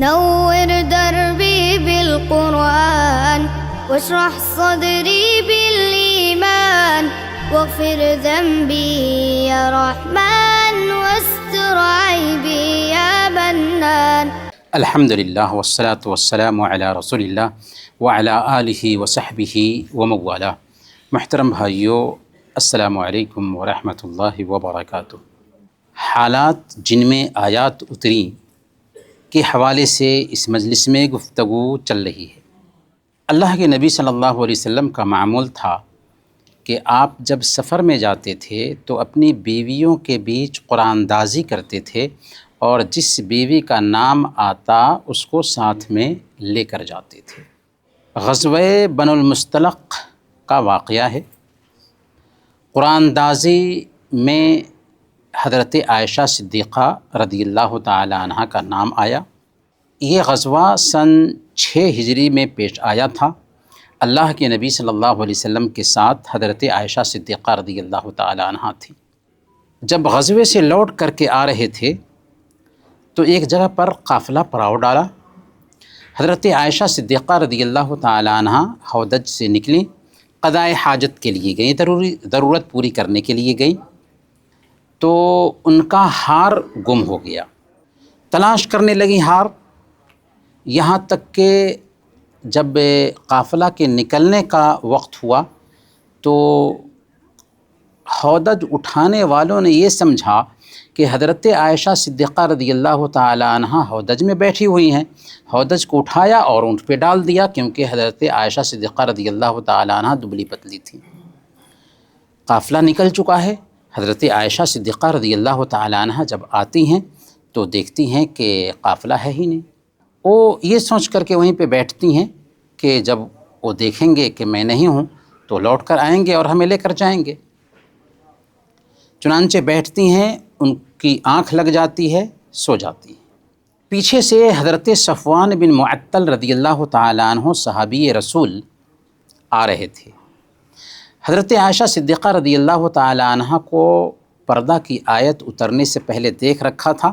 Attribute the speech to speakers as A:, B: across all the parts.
A: نور دربي بالقرآن واشرح صدري بالإيمان واغفر ذنبي يا رحمن واستر عيبي يا منان.
B: الحمدللہ والصلاة والسلام علی رسول اللہ وعلی آلہ وصحبہ وموالہ. محترم بھائیو، السلام علیکم ورحمۃ اللہ وبرکاتہ. حالات جن میں آیات اتری کے حوالے سے اس مجلس میں گفتگو چل رہی ہے. اللہ کے نبی صلی اللہ علیہ وسلم کا معمول تھا کہ آپ جب سفر میں جاتے تھے تو اپنی بیویوں کے بیچ قرآن اندازی کرتے تھے اور جس بیوی کا نام آتا اس کو ساتھ میں لے کر جاتے تھے. غزوہ بنو المصطلق کا واقعہ ہے. قرآن اندازی میں حضرت عائشہ صدیقہ رضی اللہ تعالی عنہ کا نام آیا. یہ غزوہ سن 6 ہجری میں پیش آیا تھا. اللہ کے نبی صلی اللہ علیہ وسلم کے ساتھ حضرت عائشہ صدیقہ رضی اللہ تعالی عنہ تھی. جب غزوے سے لوٹ کر کے آ رہے تھے تو ایک جگہ پر قافلہ پڑاؤ ڈالا. حضرت عائشہ صدیقہ رضی اللہ تعالی عنہ ہودج سے نکلیں، قضاء حاجت کے لیے گئیں، ضرورت پوری کرنے کے لیے گئیں تو ان کا ہار گم ہو گیا. تلاش کرنے لگی ہار، یہاں تک کہ جب قافلہ کے نکلنے کا وقت ہوا تو ہودج اٹھانے والوں نے یہ سمجھا کہ حضرت عائشہ صدیقہ رضی اللہ تعالی عنہ ہودج میں بیٹھی ہوئی ہیں. ہودج کو اٹھایا اور اونٹ پہ ڈال دیا، کیونکہ حضرت عائشہ صدیقہ رضی اللہ تعالی عنہ دبلی پتلی تھی. قافلہ نکل چکا ہے. حضرت عائشہ صدیقہ رضی اللہ تعالی عنہ جب آتی ہیں تو دیکھتی ہیں کہ قافلہ ہے ہی نہیں. وہ یہ سوچ کر کے وہیں پہ بیٹھتی ہیں کہ جب وہ دیکھیں گے کہ میں نہیں ہوں تو لوٹ کر آئیں گے اور ہمیں لے کر جائیں گے. چنانچہ بیٹھتی ہیں، ان کی آنکھ لگ جاتی ہے، سو جاتی ہیں. پیچھے سے حضرت صفوان بن معطل رضی اللہ تعالی عنہ صحابی رسول آ رہے تھے. حضرت عائشہ صدیقہ رضی اللہ تعالی عنہ کو پردہ کی آیت اترنے سے پہلے دیکھ رکھا تھا.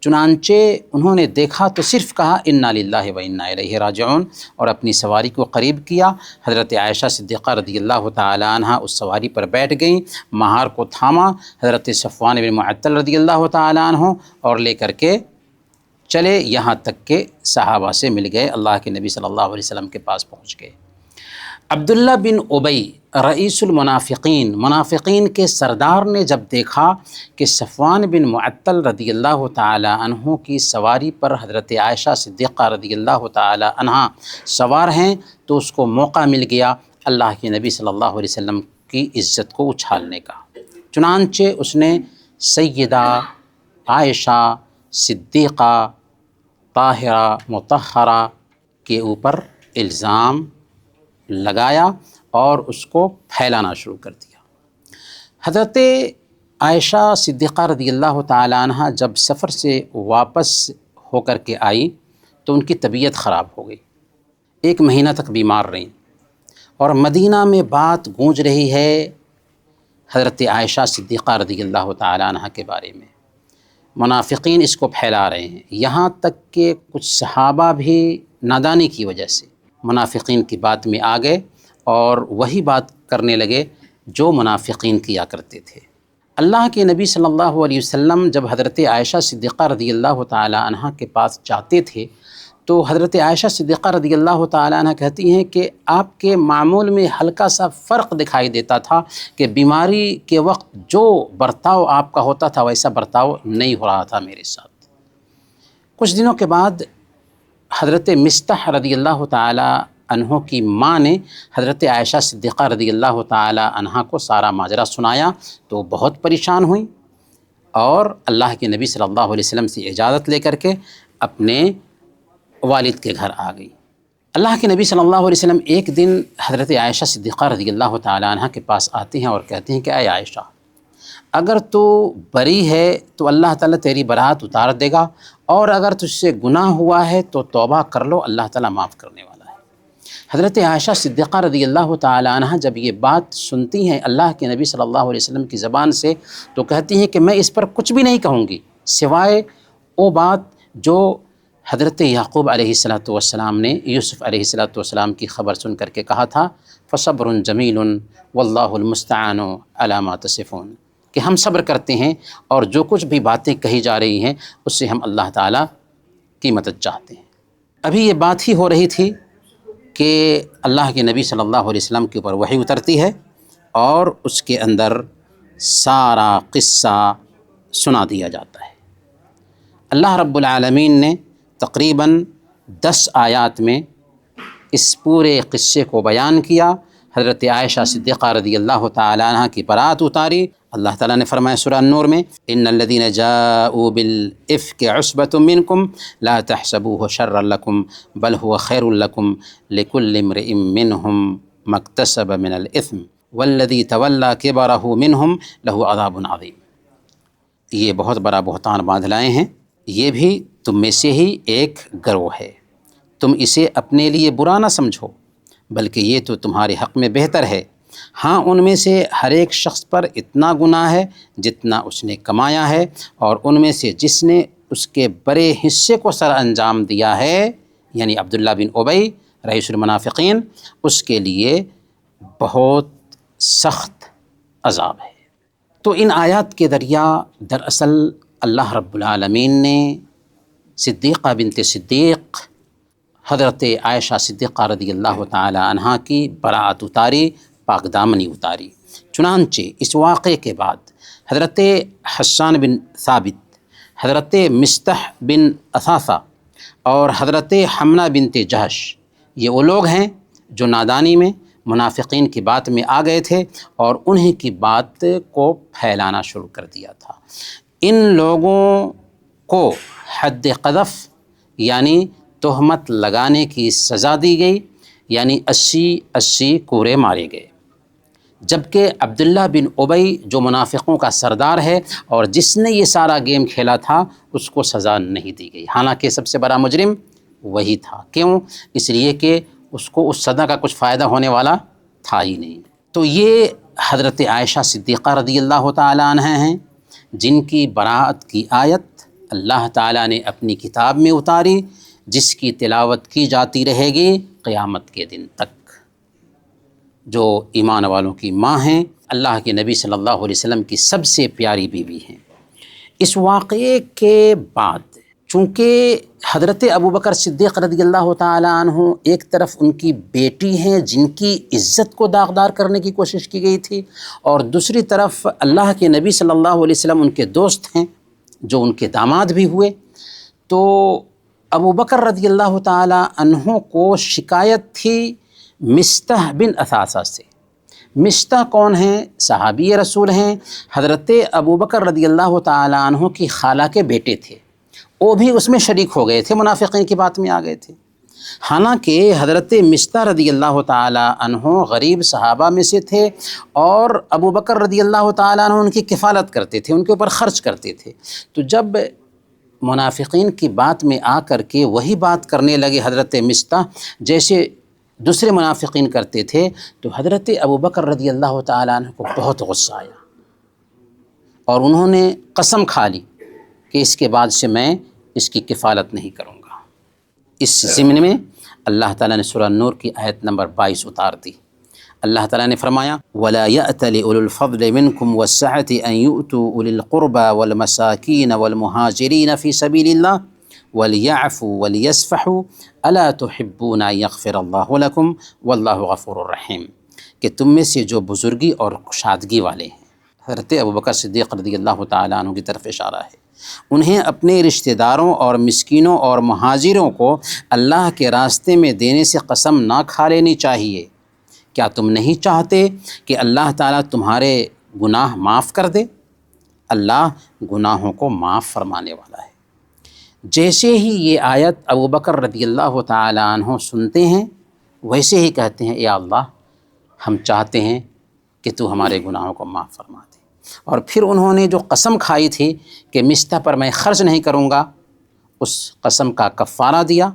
B: چنانچہ انہوں نے دیکھا تو صرف کہا انا للہ و انا الیہ راجعون اور اپنی سواری کو قریب کیا. حضرت عائشہ صدیقہ رضی اللہ تعالی عنہ اس سواری پر بیٹھ گئیں، مہار کو تھاما حضرت صفوان بن معطل رضی اللہ تعالی عنہ اور لے کر کے چلے، یہاں تک کہ صحابہ سے مل گئے، اللہ کے نبی صلی اللہ علیہ وسلم کے پاس پہنچ گئے. عبداللہ بن ابی رئیس المنافقین، منافقین کے سردار نے جب دیکھا کہ صفوان بن معطل رضی اللہ تعالی عنہ کی سواری پر حضرت عائشہ صدیقہ رضی اللہ تعالی عنہ سوار ہیں تو اس کو موقع مل گیا اللہ کے نبی صلی اللہ علیہ وسلم کی عزت کو اچھالنے کا. چنانچہ اس نے سیدہ عائشہ صدیقہ طاہرہ مطہرہ کے اوپر الزام لگایا اور اس کو پھیلانا شروع کر دیا. حضرت عائشہ صدیقہ رضی اللہ تعالی عنہ جب سفر سے واپس ہو کر کے آئی تو ان کی طبیعت خراب ہو گئی. 1 مہینہ تک بیمار رہیں اور مدینہ میں بات گونج رہی ہے حضرت عائشہ صدیقہ رضی اللہ تعالی عنہ کے بارے میں. منافقین اس کو پھیلا رہے ہیں، یہاں تک کہ کچھ صحابہ بھی نادانی کی وجہ سے منافقین کی بات میں آ گئے اور وہی بات کرنے لگے جو منافقین کیا کرتے تھے. اللہ کے نبی صلی اللہ علیہ وسلم جب حضرت عائشہ صدیقہ رضی اللہ تعالی عنہ کے پاس جاتے تھے تو حضرت عائشہ صدیقہ رضی اللہ تعالی عنہ کہتی ہیں کہ آپ کے معمول میں ہلکا سا فرق دکھائی دیتا تھا کہ بیماری کے وقت جو برتاؤ آپ کا ہوتا تھا ویسا برتاؤ نہیں ہو رہا تھا میرے ساتھ. کچھ دنوں کے بعد حضرت مستح رضی اللہ تعالی عنہ کی ماں نے حضرت عائشہ صدیقہ رضی اللہ تعالی عنہ کو سارا ماجرا سنایا تو بہت پریشان ہوئیں اور اللہ کے نبی صلی اللہ علیہ وسلم سے اجازت لے کر کے اپنے والد کے گھر آ گئی. اللہ کے نبی صلی اللہ علیہ وسلم ایک دن حضرت عائشہ صدیقہ رضی اللہ تعالی عنہ کے پاس آتے ہیں اور کہتے ہیں کہ اے عائشہ، اگر تو بری ہے تو اللہ تعالیٰ تیری برات اتار دے گا، اور اگر تجھ سے گناہ ہوا ہے تو توبہ کر لو، اللہ تعالیٰ معاف کرنے والا ہے. حضرت عائشہ صدیقہ رضی اللہ تعالی عنہ جب یہ بات سنتی ہیں اللہ کے نبی صلی اللہ علیہ وسلم کی زبان سے تو کہتی ہیں کہ میں اس پر کچھ بھی نہیں کہوں گی سوائے وہ بات جو حضرت یعقوب علیہ الصلوۃ والسلام نے یوسف علیہ الصلوۃ والسلام کی خبر سن کر کے کہا تھا فصبر جمیل واللہ المستعان علی ما تصفون، کہ ہم صبر کرتے ہیں اور جو کچھ بھی باتیں کہی جا رہی ہیں اس سے ہم اللہ تعالیٰ کی مدد چاہتے ہیں۔ ابھی یہ بات ہی ہو رہی تھی کہ اللہ کے نبی صلی اللہ علیہ وسلم کے اوپر وحی اترتی ہے اور اس کے اندر سارا قصہ سنا دیا جاتا ہے۔ اللہ رب العالمین نے تقریباً 10 آیات میں اس پورے قصے کو بیان کیا۔ حضرت عائشہ صدیقہ رضی اللہ تعالی عنہ کی برات اتاری۔ اللہ تعالیٰ نے فرمایا سورہ النور میں ان الذین جاءوا بالافک عصبۃ منکم لا تحسبوه شرا لکم بل هو خیر لکم لکل امرئ منہم ما اکتسب من الاثم والذی تولی کبرہ منہم لہ عذاب عظیم۔ یہ بہت بڑا بہتان باندھ لائے ہیں، یہ بھی تم میں سے ہی ایک گروہ ہے، تم اسے اپنے لیے برا نہ سمجھو بلکہ یہ تو تمہارے حق میں بہتر ہے۔ ہاں ان میں سے ہر ایک شخص پر اتنا گناہ ہے جتنا اس نے کمایا ہے، اور ان میں سے جس نے اس کے بڑے حصے کو سر انجام دیا ہے یعنی عبداللہ بن ابی رئیس المنافقین، اس کے لیے بہت سخت عذاب ہے۔ تو ان آیات کے ذریعہ دراصل اللہ رب العالمین نے صدیقہ بنت صدیق حضرت عائشہ صدیقہ رضی اللہ تعالی عنہا کی براءت اتاری، پاک دامنی اتاری۔ چنانچہ اس واقعے کے بعد حضرت حسان بن ثابت، حضرت مصطح بن اثاثہ اور حضرت حمنہ بنت جہش، یہ وہ لوگ ہیں جو نادانی میں منافقین کی بات میں آ گئے تھے اور انہیں کی بات کو پھیلانا شروع کر دیا تھا۔ ان لوگوں کو حد قذف یعنی تہمت لگانے کی سزا دی گئی، یعنی 80 کورے مارے گئے، جبکہ عبداللہ بن ابی جو منافقوں کا سردار ہے اور جس نے یہ سارا گیم کھیلا تھا اس کو سزا نہیں دی گئی، حالانکہ سب سے بڑا مجرم وہی تھا۔ کیوں؟ اس لیے کہ اس کو اس سزا کا کچھ فائدہ ہونے والا تھا ہی نہیں۔ تو یہ حضرت عائشہ صدیقہ رضی اللہ تعالی عنہ ہیں جن کی براءت کی آیت اللہ تعالیٰ نے اپنی کتاب میں اتاری، جس کی تلاوت کی جاتی رہے گی قیامت کے دن تک۔ جو ایمان والوں کی ماں ہیں، اللہ کے نبی صلی اللہ علیہ وسلم کی سب سے پیاری بیوی ہیں۔ اس واقعے کے بعد چونکہ حضرت ابوبکر صدیق رضی اللہ تعالیٰ عنہ ایک طرف ان کی بیٹی ہیں جن کی عزت کو داغدار کرنے کی کوشش کی گئی تھی، اور دوسری طرف اللہ کے نبی صلی اللہ علیہ وسلم ان کے دوست ہیں جو ان کے داماد بھی ہوئے، تو ابوبکر رضی اللہ تعالیٰ عنہ کو شکایت تھی مصطح بن اثاثہ سے۔ مصطح کون ہیں؟ صحابی رسول ہیں، حضرت ابوبکر رضی اللہ تعالیٰ عنہ کی خالہ کے بیٹے تھے، وہ بھی اس میں شریک ہو گئے تھے، منافقین کی بات میں آ گئے تھے۔ حالانکہ حضرت مصطح رضی اللہ تعالیٰ عنہ غریب صحابہ میں سے تھے اور ابوبکر رضی اللہ تعالیٰ عنہ ان کی کفالت کرتے تھے، ان کے اوپر خرچ کرتے تھے۔ تو جب منافقین کی بات میں آ کر کے وہی بات کرنے لگے حضرت مصطح جیسے دوسرے منافقین کرتے تھے، تو حضرت ابوبکر رضی اللہ تعالیٰ عنہ کو بہت غصہ آیا اور انہوں نے قسم کھا لی کہ اس کے بعد سے میں اس کی کفالت نہیں کروں گا۔ اس ضمن میں اللہ تعالیٰ نے سورہ نور کی آیت نمبر 22 اتار دی۔ اللہ تعالیٰ نے فرمایا وَلَا يَأْتَلِ أُولُو الْفَضْلِ مِنْكُمْ وَالسَّعَةِ أَنْ يُؤْتُوا أُولِي الْقُرْبَى وَالْمَسَاكِينَ وَالْمُهَاجِرِينَ فِي سَبِيلِ اللَّهِ وَلْيَعْفُوا وَلْيَصْفَحُوا أَلَا تُحِبُّونَ أَنْ يَغْفِرَ اللَّهُ لَكُمْ وَاللَّهُ غَفُورٌ رَحِيمٌ، کہ تم میں سے جو بزرگی اور کشادگی والے ہیں، حضرت ابوبکر صدیق رضی اللہ تعالیٰ عنہ کی طرف اشارہ ہے، انہیں اپنے رشتہ داروں اور مسکینوں اور مہاجروں کو اللہ کے راستے میں دینے سے قسم نہ کھا لینی چاہیے۔ کیا تم نہیں چاہتے کہ اللہ تعالیٰ تمہارے گناہ معاف کر دے؟ اللہ گناہوں کو معاف فرمانے والا ہے۔ جیسے ہی یہ آیت ابوبکر رضی اللہ تعالیٰ عنہ سنتے ہیں ویسے ہی کہتے ہیں اے اللہ، ہم چاہتے ہیں کہ تو ہمارے گناہوں کو معاف فرما دے۔ اور پھر انہوں نے جو قسم کھائی تھی کہ مصطح پر میں خرچ نہیں کروں گا، اس قسم کا کفارہ دیا۔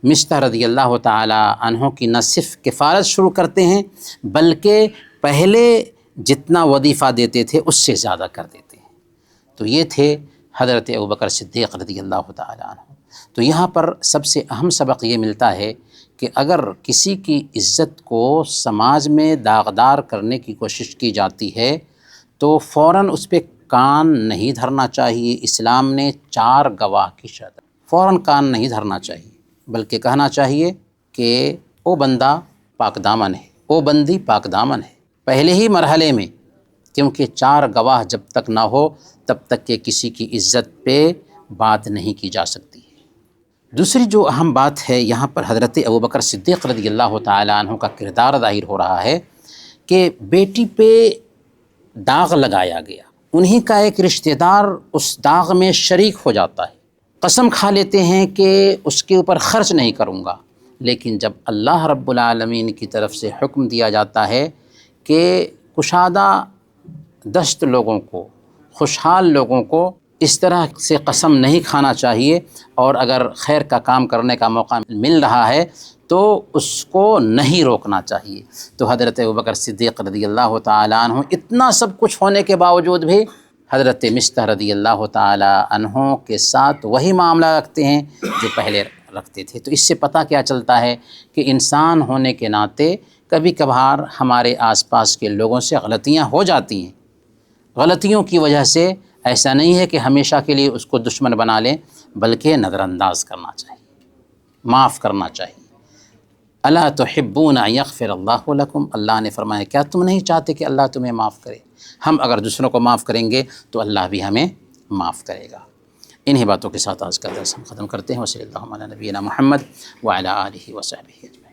B: مصطح رضی اللہ تعالی عنہ کی نہ صرف کفارت شروع کرتے ہیں بلکہ پہلے جتنا وظیفہ دیتے تھے اس سے زیادہ کر دیتے ہیں۔ تو یہ تھے حضرت ابوبکر صدیق رضی اللہ تعالی عنہ۔ تو یہاں پر سب سے اہم سبق یہ ملتا ہے کہ اگر کسی کی عزت کو سماج میں داغدار کرنے کی کوشش کی جاتی ہے تو فوراً اس پہ کان نہیں دھرنا چاہیے۔ اسلام نے 4 گواہ کی شرط، فوراً کان نہیں دھرنا چاہیے، بلکہ کہنا چاہیے کہ او بندہ پاک دامن ہے، او بندی پاک دامن ہے، پہلے ہی مرحلے میں، کیونکہ 4 گواہ جب تک نہ ہو تب تک کہ کسی کی عزت پہ بات نہیں کی جا سکتی ہے۔ دوسری جو اہم بات ہے، یہاں پر حضرت ابوبکر صدیق رضی اللہ تعالیٰ عنہ کا کردار ظاہر ہو رہا ہے کہ بیٹی پہ داغ لگایا گیا، انہی کا ایک رشتہ دار اس داغ میں شریک ہو جاتا ہے، قسم کھا لیتے ہیں کہ اس کے اوپر خرچ نہیں کروں گا، لیکن جب اللہ رب العالمین کی طرف سے حکم دیا جاتا ہے کہ کشادہ دست لوگوں کو، خوشحال لوگوں کو اس طرح سے قسم نہیں کھانا چاہیے، اور اگر خیر کا کام کرنے کا موقع مل رہا ہے تو اس کو نہیں روکنا چاہیے، تو حضرت ابوبکر صدیق رضی اللہ تعالیٰ عنہ اتنا سب کچھ ہونے کے باوجود بھی حضرت مصطح رضی اللہ تعالیٰ عنہ کے ساتھ وہی معاملہ رکھتے ہیں جو پہلے رکھتے تھے۔ تو اس سے پتہ کیا چلتا ہے کہ انسان ہونے کے ناطے کبھی کبھار ہمارے آس پاس کے لوگوں سے غلطیاں ہو جاتی ہیں، غلطیوں کی وجہ سے ایسا نہیں ہے کہ ہمیشہ کے لیے اس کو دشمن بنا لیں، بلکہ نظر انداز کرنا چاہیے، معاف کرنا چاہیے۔ الا تحبون ان یغفر اللہ لکم، اللہ نے فرمایا کیا تم نہیں چاہتے کہ اللہ تمہیں معاف کرے؟ ہم اگر دوسروں کو معاف کریں گے تو اللہ بھی ہمیں معاف کرے گا۔ انہی باتوں کے ساتھ آج کا درس ہم ختم کرتے ہیں۔ وصلی اللہ علی نبینا محمد وعلی آلہ وصحبہ اجمعین۔